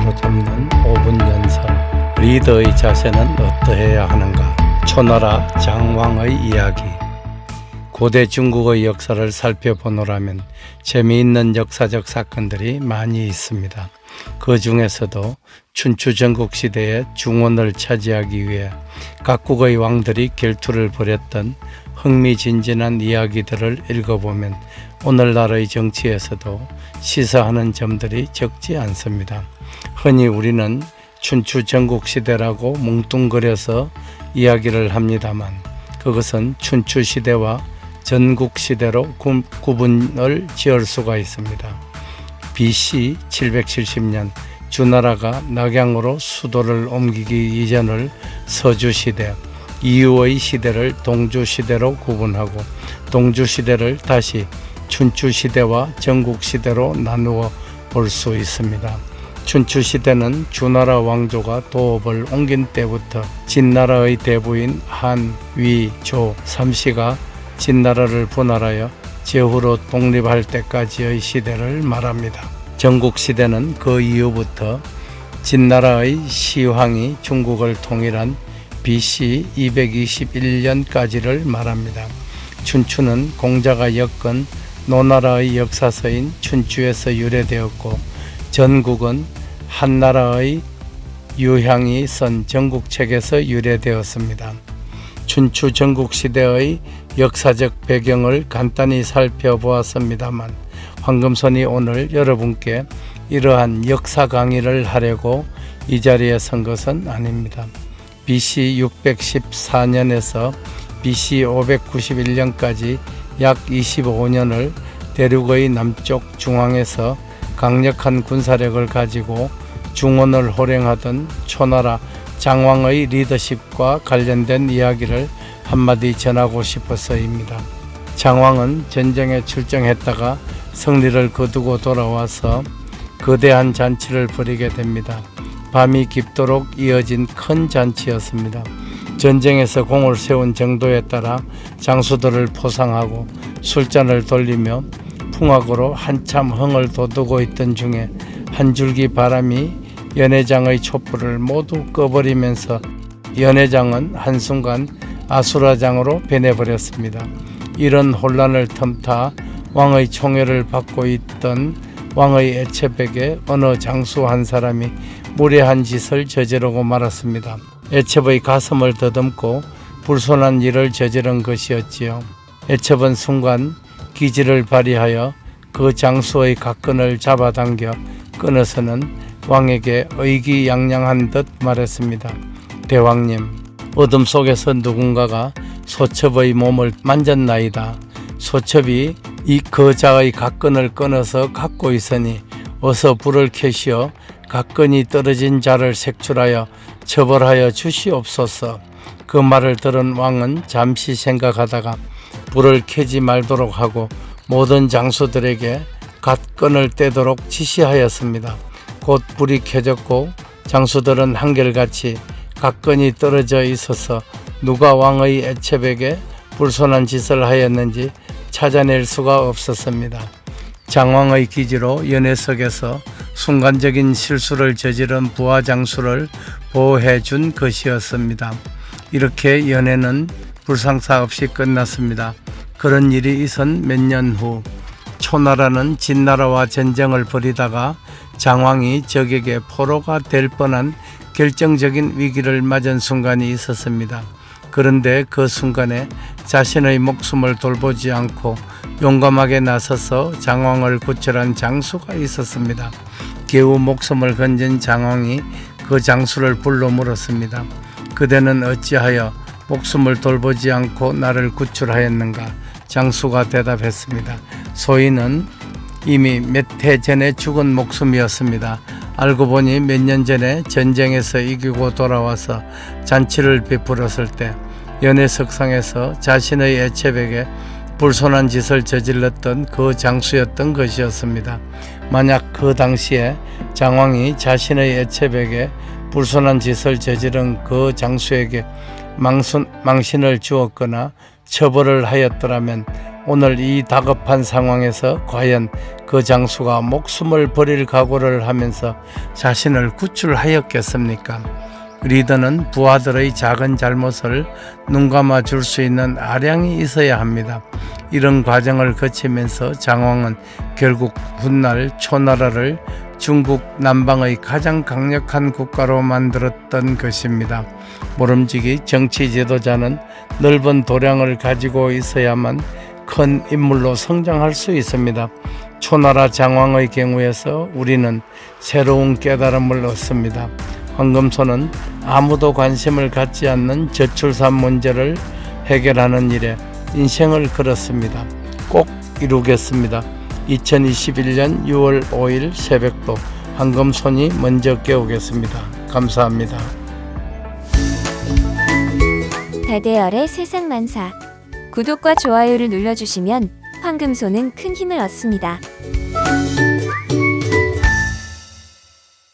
사로잡는 5분 연설. 리더의 자세는 어떠해야 하는가? 초나라 장왕의 이야기. 고대 중국의 역사를 살펴보노라면 재미있는 역사적 사건들이 많이 있습니다. 그 중에서도 춘추 전국시대의 중원을 차지하기 위해 각국의 왕들이 결투를 벌였던 흥미진진한 이야기들을 읽어보면 오늘날의 정치에서도 시사하는 점들이 적지 않습니다. 흔히 우리는 춘추 전국시대라고 뭉뚱그려서 이야기를 합니다만 그것은 춘추시대와 전국시대로 구분을 지을 수가 있습니다. BC 770년 주나라가 낙양으로 수도를 옮기기 이전을 서주시대, 이후의 시대를 동주시대로 구분하고 동주시대를 다시 춘추시대와 전국시대로 나누어 볼 수 있습니다. 춘추시대는 주나라 왕조가 도읍을 옮긴 때부터 진나라의 대부인 한, 위, 조 3씨가 진나라를 분할하여 제후로 독립할 때까지의 시대를 말합니다. 전국시대는 그 이후부터 진나라의 시황이 중국을 통일한 BC 221년까지를 말합니다. 춘추는 공자가 엮은 노나라의 역사서인 춘추에서 유래되었고 전국은 한나라의 유향이 쓴 전국책에서 유래되었습니다. 춘추 전국시대의 역사적 배경을 간단히 살펴보았습니다만 황금손이 오늘 여러분께 이러한 역사 강의를 하려고 이 자리에 선 것은 아닙니다. BC 614년에서 BC 591년까지 약 25년을 대륙의 남쪽 중앙에서 강력한 군사력을 가지고 중원을 호령하던 초나라 장왕의 리더십과 관련된 이야기를 한마디 전하고 싶어서입니다. 장왕은 전쟁에 출정했다가 승리를 거두고 돌아와서 거대한 잔치를 벌이게 됩니다. 밤이 깊도록 이어진 큰 잔치였습니다. 전쟁에서 공을 세운 정도에 따라 장수들을 포상하고 술잔을 돌리며 풍악으로 한참 흥을 돋우고 있던 중에 한 줄기 바람이 연회장의 촛불을 모두 꺼버리면서 연회장은 한순간 아수라장으로 변해버렸습니다. 이런 혼란을 틈타 왕의 총애를 받고 있던 왕의 애첩에게 어느 장수 한 사람이 무례한 짓을 저지르고 말았습니다. 애첩의 가슴을 더듬고 불손한 일을 저지른 것이었지요. 애첩은 순간 기지를 발휘하여 그 장수의 각근을 잡아당겨 끊어서는 왕에게 의기양양한 듯 말했습니다. 대왕님, 어둠 속에서 누군가가 소첩의 몸을 만졌나이다. 소첩이 이 거자의 각근을 끊어서 갖고 있으니 어서 불을 켜시어 각근이 떨어진 자를 색출하여 처벌하여 주시옵소서. 그 말을 들은 왕은 잠시 생각하다가 불을 켜지 말도록 하고 모든 장수들에게 각근을 떼도록 지시하였습니다. 곧 불이 켜졌고 장수들은 한결같이 각근이 떨어져 있어서 누가 왕의 애첩에게 불손한 짓을 하였는지 찾아낼 수가 없었습니다. 장왕의 기지로 연회석에서 순간적인 실수를 저지른 부하 장수를 보호해 준 것이었습니다. 이렇게 연회는 불상사 없이 끝났습니다. 그런 일이 있은 몇 년 후 초나라는 진나라와 전쟁을 벌이다가 장왕이 적에게 포로가 될 뻔한 결정적인 위기를 맞은 순간이 있었습니다. 그런데 그 순간에 자신의 목숨을 돌보지 않고 용감하게 나서서 장왕을 구출한 장수가 있었습니다. 겨우 목숨을 건진 장왕이 그 장수를 불러 물었습니다. 그대는 어찌하여 목숨을 돌보지 않고 나를 구출하였는가? 장수가 대답했습니다. 소인은 이미 몇 해 전에 죽은 목숨이었습니다. 알고 보니 몇 년 전에 전쟁에서 이기고 돌아와서 잔치를 베풀었을 때 연회석상에서 자신의 애첩에게 불손한 짓을 저질렀던 그 장수였던 것이었습니다. 만약 그 당시에 장왕이 자신의 애첩에게 불손한 짓을 저지른 그 장수에게 망신을 주었거나 처벌을 하였더라면 오늘 이 다급한 상황에서 과연 그 장수가 목숨을 버릴 각오를 하면서 자신을 구출하였겠습니까? 리더는 부하들의 작은 잘못을 눈감아 줄 수 있는 아량이 있어야 합니다. 이런 과정을 거치면서 장왕은 결국 훗날 초나라를 중국 남방의 가장 강력한 국가로 만들었던 것입니다. 모름지기 정치 지도자는 넓은 도량을 가지고 있어야만 큰 인물로 성장할 수 있습니다. 초나라 장왕의 경우에서 우리는 새로운 깨달음을 얻습니다. 황금소는 아무도 관심을 갖지 않는 저출산 문제를 해결하는 일에 인생을 걸었습니다. 꼭 이루겠습니다. 2021년 6월 5일 새벽도 황금손이 먼저 깨우겠습니다. 감사합니다. 달대열의 세상만사. 구독과 좋아요를 눌러주시면 황금소는 큰 힘을 얻습니다.